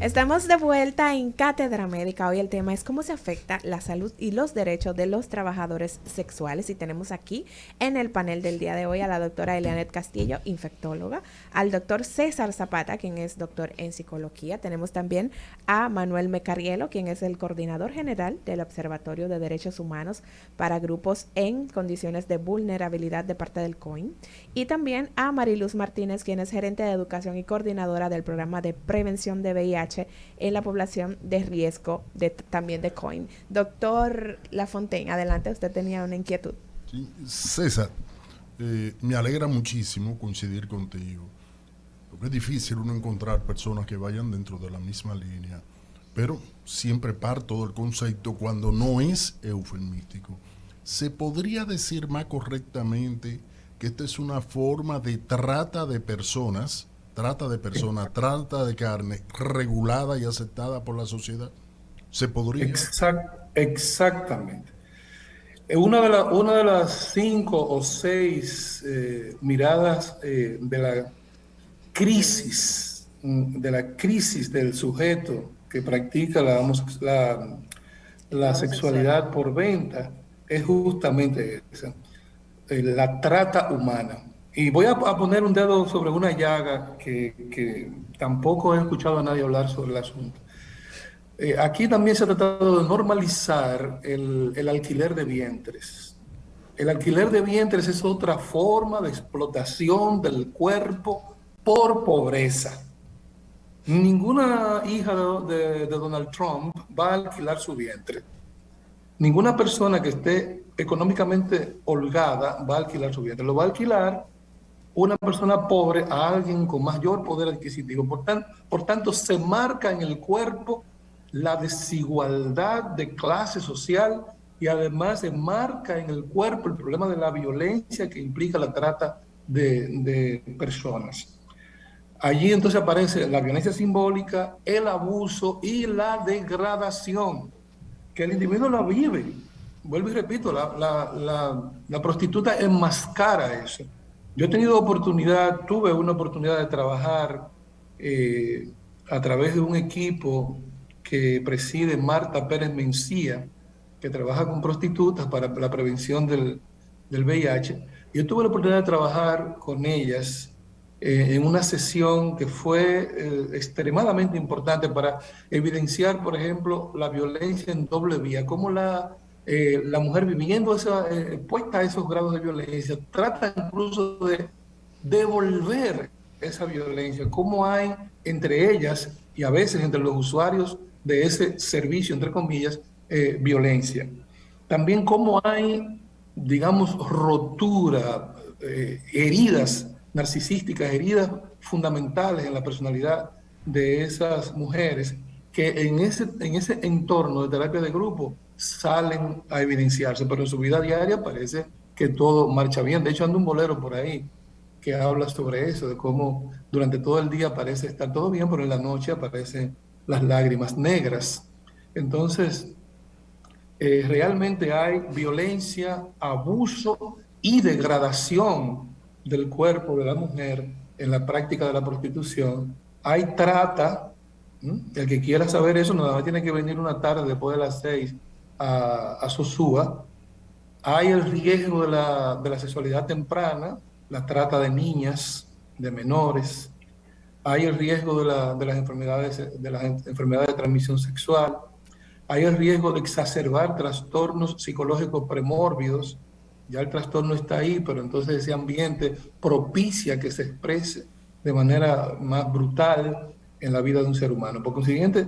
Estamos de vuelta en Cátedra Médica. Hoy el tema es cómo se afecta la salud y los derechos de los trabajadores sexuales. Y tenemos aquí en el panel del día de hoy a la doctora Elianet Castillo, infectóloga, al doctor César Zapata, quien es doctor en psicología. Tenemos también a Manuel Mecarielo, quien es el coordinador general del Observatorio de Derechos Humanos para grupos en condiciones de vulnerabilidad de parte del COIN. Y también a Mariluz Martínez, quien es gerente de educación y coordinadora del programa de prevención de VIH en la población de riesgo también de COIN. Doctor Lafontaine, adelante, usted tenía una inquietud. Sí, César, me alegra muchísimo coincidir contigo, porque es difícil uno encontrar personas que vayan dentro de la misma línea, pero siempre parto del concepto cuando no es eufemístico. ¿Se podría decir más correctamente que esta es una forma de trata de carne regulada y aceptada por la sociedad? ¿Se podría? Exactamente. Una de las 5 o 6 miradas de la crisis del sujeto que practica la sexualidad por venta, es justamente esa, la trata humana. Y voy a poner un dedo sobre una llaga que tampoco he escuchado a nadie hablar sobre el asunto. Aquí también se ha tratado de normalizar el alquiler de vientres. El alquiler de vientres es otra forma de explotación del cuerpo por pobreza. Ninguna hija de Donald Trump va a alquilar su vientre. Ninguna persona que esté económicamente holgada va a alquilar su vientre. Lo va a alquilar una persona pobre a alguien con mayor poder adquisitivo. Por tanto, se marca en el cuerpo la desigualdad de clase social y además se marca en el cuerpo el problema de la violencia que implica la trata de personas. Allí entonces aparece la violencia simbólica, el abuso y la degradación, que el individuo la vive. Vuelvo y repito, la prostituta enmascara eso. Yo tuve una oportunidad de trabajar a través de un equipo que preside Marta Pérez Mencía, que trabaja con prostitutas para la prevención del VIH. Yo tuve la oportunidad de trabajar con ellas en una sesión que fue extremadamente importante para evidenciar, por ejemplo, la violencia en doble vía, cómo la mujer viviendo puesta a esos grados de violencia, trata incluso de devolver esa violencia, cómo hay entre ellas y a veces entre los usuarios de ese servicio, entre comillas, violencia. También cómo hay, digamos, rotura, heridas narcisísticas, heridas fundamentales en la personalidad de esas mujeres que en ese entorno de terapia de grupo salen a evidenciarse, pero en su vida diaria parece que todo marcha bien. De hecho, anda un bolero por ahí que habla sobre eso, de cómo durante todo el día parece estar todo bien, pero en la noche aparecen las lágrimas negras. Entonces, realmente hay violencia, abuso y degradación del cuerpo de la mujer en la práctica de la prostitución. Hay trata. El que quiera saber eso, nada más tiene que venir una tarde después de las 6 a Sosúa. Hay el riesgo de la sexualidad temprana, la trata de niñas, de menores. Hay el riesgo de las enfermedades de transmisión sexual. Hay el riesgo de exacerbar trastornos psicológicos premórbidos. Ya el trastorno está ahí, pero entonces ese ambiente propicia que se exprese de manera más brutal en la vida de un ser humano. Por consiguiente,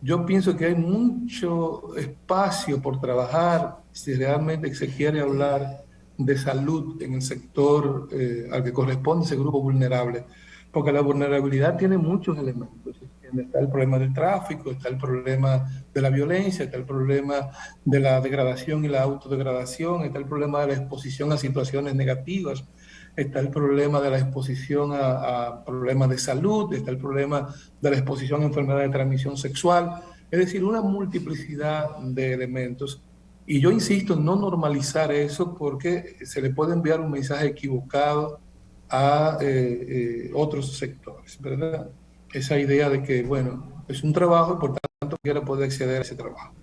yo pienso que hay mucho espacio por trabajar si realmente se quiere hablar de salud en el sector al que corresponde ese grupo vulnerable, porque la vulnerabilidad tiene muchos elementos. Está el problema del tráfico, está el problema de la violencia, está el problema de la degradación y la autodegradación, está el problema de la exposición a situaciones negativas, está el problema de la exposición a problemas de salud, está el problema de la exposición a enfermedades de transmisión sexual, es decir, una multiplicidad de elementos. Y yo insisto en no normalizar eso porque se le puede enviar un mensaje equivocado a otros sectores, ¿verdad? Esa idea de que, bueno, Es un trabajo y por tanto quiere poder acceder a ese trabajo.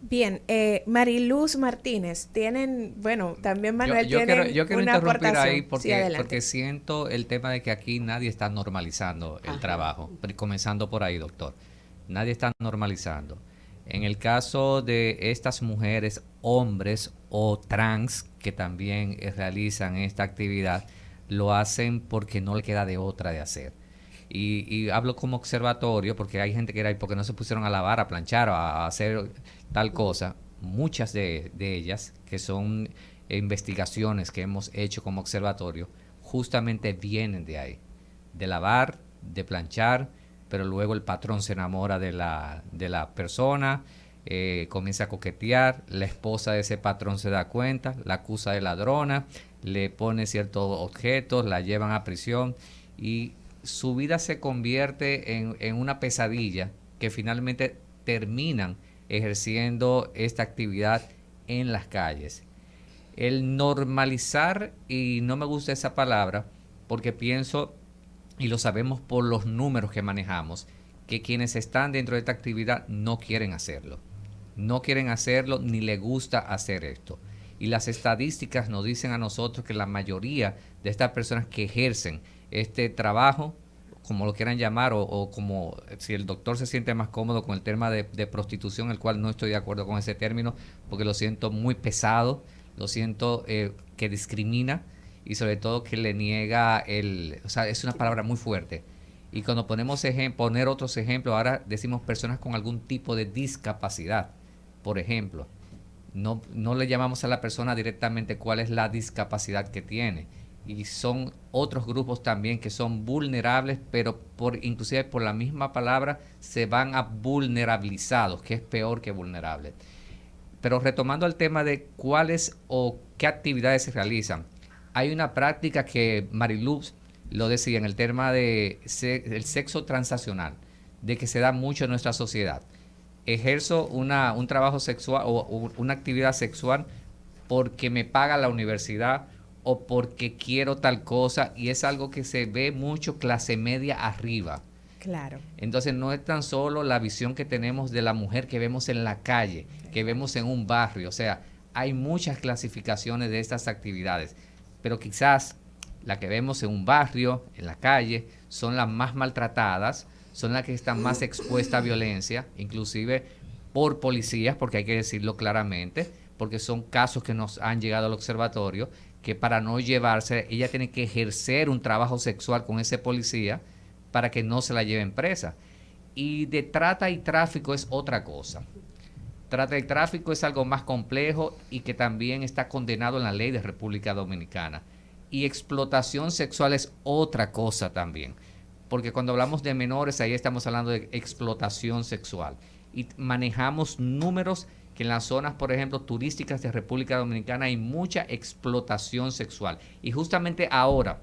Bien, Mariluz Martínez, tienen, bueno, también Manuel Yo tienen quiero una interrumpir ahí aportación. Sí, adelante. porque siento el tema de que aquí nadie está normalizando el trabajo. Comenzando por ahí, doctor. Nadie está normalizando. En el caso de estas mujeres, hombres o trans que también realizan esta actividad, lo hacen porque no le queda de otra de hacer. Y hablo como observatorio porque hay gente que era porque no se pusieron a lavar, a planchar o a hacer tal cosa. Muchas de ellas, que son investigaciones que hemos hecho como observatorio, justamente vienen de ahí, de lavar, de planchar, pero luego el patrón se enamora de la persona, comienza a coquetear, la esposa de ese patrón se da cuenta, la acusa de ladrona, le pone ciertos objetos, la llevan a prisión y su vida se convierte en una pesadilla que finalmente terminan ejerciendo esta actividad en las calles. El normalizar, y no me gusta esa palabra, porque pienso, y lo sabemos por los números que manejamos, que quienes están dentro de esta actividad no quieren hacerlo. No quieren hacerlo ni les gusta hacer esto. Y las estadísticas nos dicen a nosotros que la mayoría de estas personas que ejercen este trabajo, como lo quieran llamar, o como si el doctor se siente más cómodo con el tema de prostitución, el cual no estoy de acuerdo con ese término, porque lo siento muy pesado, lo siento que discrimina y sobre todo que le niega o sea, es una palabra muy fuerte. Y cuando poner otros ejemplos, ahora decimos personas con algún tipo de discapacidad, por ejemplo. No le llamamos a la persona directamente cuál es la discapacidad que tiene. Y son otros grupos también que son vulnerables, pero inclusive por la misma palabra se van a vulnerabilizados, que es peor que vulnerables. Pero retomando el tema de cuáles o qué actividades se realizan, hay una práctica que Mariluz lo decía en el tema de el sexo transaccional, de que se da mucho en nuestra sociedad. Ejerzo un trabajo sexual o una actividad sexual porque me paga la universidad o porque quiero tal cosa, y es algo que se ve mucho clase media arriba. Claro. Entonces no es tan solo la visión que tenemos de la mujer que vemos en la calle, que vemos en un barrio. O sea, hay muchas clasificaciones de estas actividades, pero quizás la que vemos en un barrio, en la calle, son las más maltratadas, son las que están más expuestas a violencia, inclusive por policías, porque hay que decirlo claramente, porque son casos que nos han llegado al observatorio, que para no llevarse, ella tiene que ejercer un trabajo sexual con ese policía para que no se la lleven presa. Y de trata y tráfico es otra cosa. Trata y tráfico es algo más complejo y que también está condenado en la ley de República Dominicana. Y explotación sexual es otra cosa también. Porque cuando hablamos de menores, ahí estamos hablando de explotación sexual. Y manejamos números que en las zonas, por ejemplo, turísticas de República Dominicana hay mucha explotación sexual. Y justamente ahora,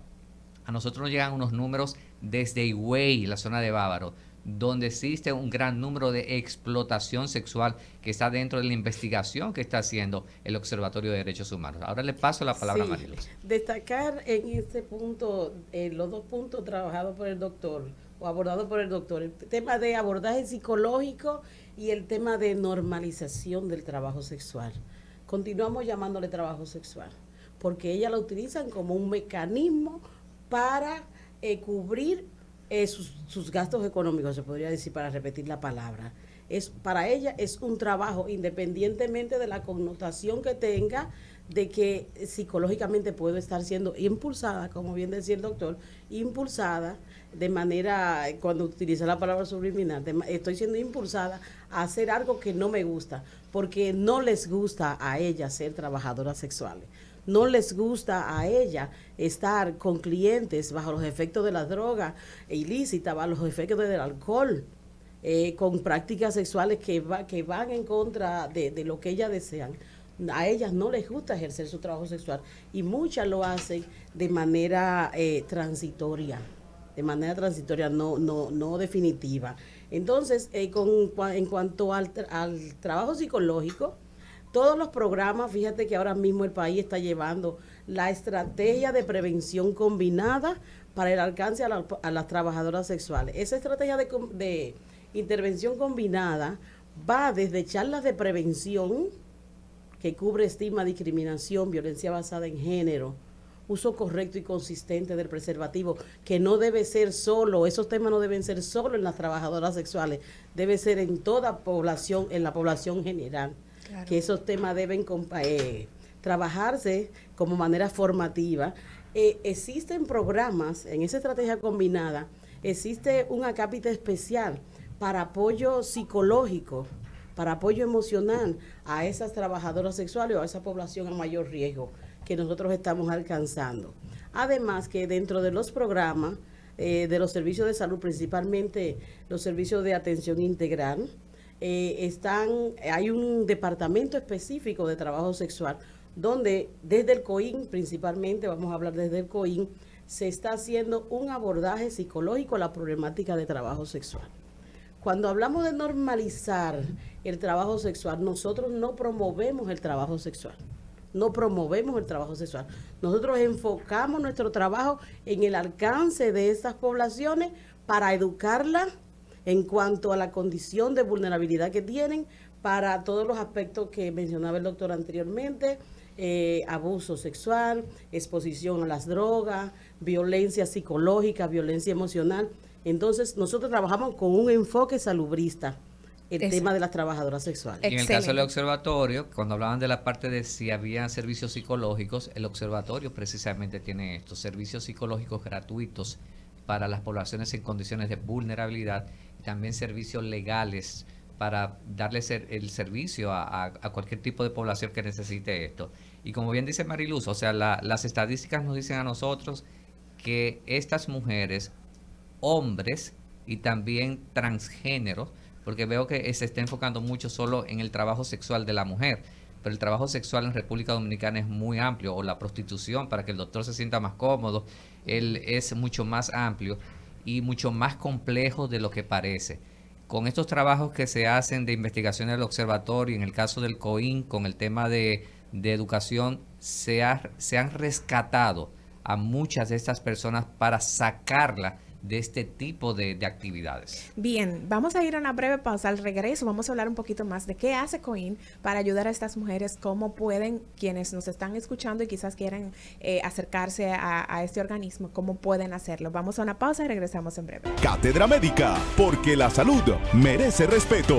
a nosotros nos llegan unos números desde Higüey, la zona de Bávaro, donde existe un gran número de explotación sexual que está dentro de la investigación que está haciendo el Observatorio de Derechos Humanos. Ahora le paso la palabra a Mariluz. Destacar en este punto los dos puntos trabajados por el doctor o abordados por el doctor, el tema de abordaje psicológico y el tema de normalización del trabajo sexual. Continuamos llamándole trabajo sexual, porque ellas lo utilizan como un mecanismo para cubrir sus gastos económicos, se podría decir, para repetir la palabra. Para ella es un trabajo, independientemente de la connotación que tenga, de que psicológicamente puedo estar siendo impulsada, como bien decía el doctor, impulsada de manera, cuando utiliza la palabra subliminal, estoy siendo impulsada a hacer algo que no me gusta, porque no les gusta a ella ser trabajadoras sexuales. No les gusta a ella estar con clientes bajo los efectos de la droga ilícita, bajo los efectos del alcohol, con prácticas sexuales que van en contra de lo que ellas desean. A ellas no les gusta ejercer su trabajo sexual y muchas lo hacen de manera transitoria, no definitiva. Entonces, en cuanto al trabajo psicológico, todos los programas, fíjate que ahora mismo el país está llevando la estrategia de prevención combinada para el alcance a las trabajadoras sexuales. Esa estrategia de Intervención combinada va desde charlas de prevención, que cubre estigma, discriminación, violencia basada en género, uso correcto y consistente del preservativo, que no debe ser solo, esos temas no deben ser solo en las trabajadoras sexuales, debe ser en toda población, en la población general, claro, que esos temas deben trabajarse como manera formativa. Existen programas en esa estrategia combinada, existe un acápite especial para apoyo psicológico, para apoyo emocional a esas trabajadoras sexuales o a esa población a mayor riesgo que nosotros estamos alcanzando. Además que dentro de los programas de los servicios de salud, principalmente los servicios de atención integral, hay un departamento específico de trabajo sexual donde desde el COIN, principalmente, vamos a hablar desde el COIN, se está haciendo un abordaje psicológico a la problemática de trabajo sexual. Cuando hablamos de normalizar el trabajo sexual, nosotros no promovemos el trabajo sexual. No promovemos el trabajo sexual. Nosotros enfocamos nuestro trabajo en el alcance de esas poblaciones para educarlas en cuanto a la condición de vulnerabilidad que tienen para todos los aspectos que mencionaba el doctor anteriormente, abuso sexual, exposición a las drogas, violencia psicológica, violencia emocional. Entonces, nosotros trabajamos con un enfoque salubrista, el tema de las trabajadoras sexuales. Y en el caso del observatorio, cuando hablaban de la parte de si había servicios psicológicos, el observatorio precisamente tiene estos servicios psicológicos gratuitos para las poblaciones en condiciones de vulnerabilidad y también servicios legales para darle el servicio a cualquier tipo de población que necesite esto. Y como bien dice Mariluz, o sea, las estadísticas nos dicen a nosotros que estas mujeres, hombres y también transgéneros, porque veo que se está enfocando mucho solo en el trabajo sexual de la mujer, pero el trabajo sexual en República Dominicana es muy amplio, o la prostitución, para que el doctor se sienta más cómodo, él es mucho más amplio y mucho más complejo de lo que parece. Con estos trabajos que se hacen de investigación del observatorio, en el caso del COIN, con el tema de educación, se han rescatado a muchas de estas personas para sacarla de este tipo de actividades. Bien, vamos a ir a una breve pausa. Al regreso vamos a hablar un poquito más de qué hace COIN para ayudar a estas mujeres, cómo pueden, quienes nos están escuchando y quizás quieran acercarse a este organismo, cómo pueden hacerlo. Vamos a una pausa y regresamos en breve. Cátedra Médica, porque la salud merece respeto.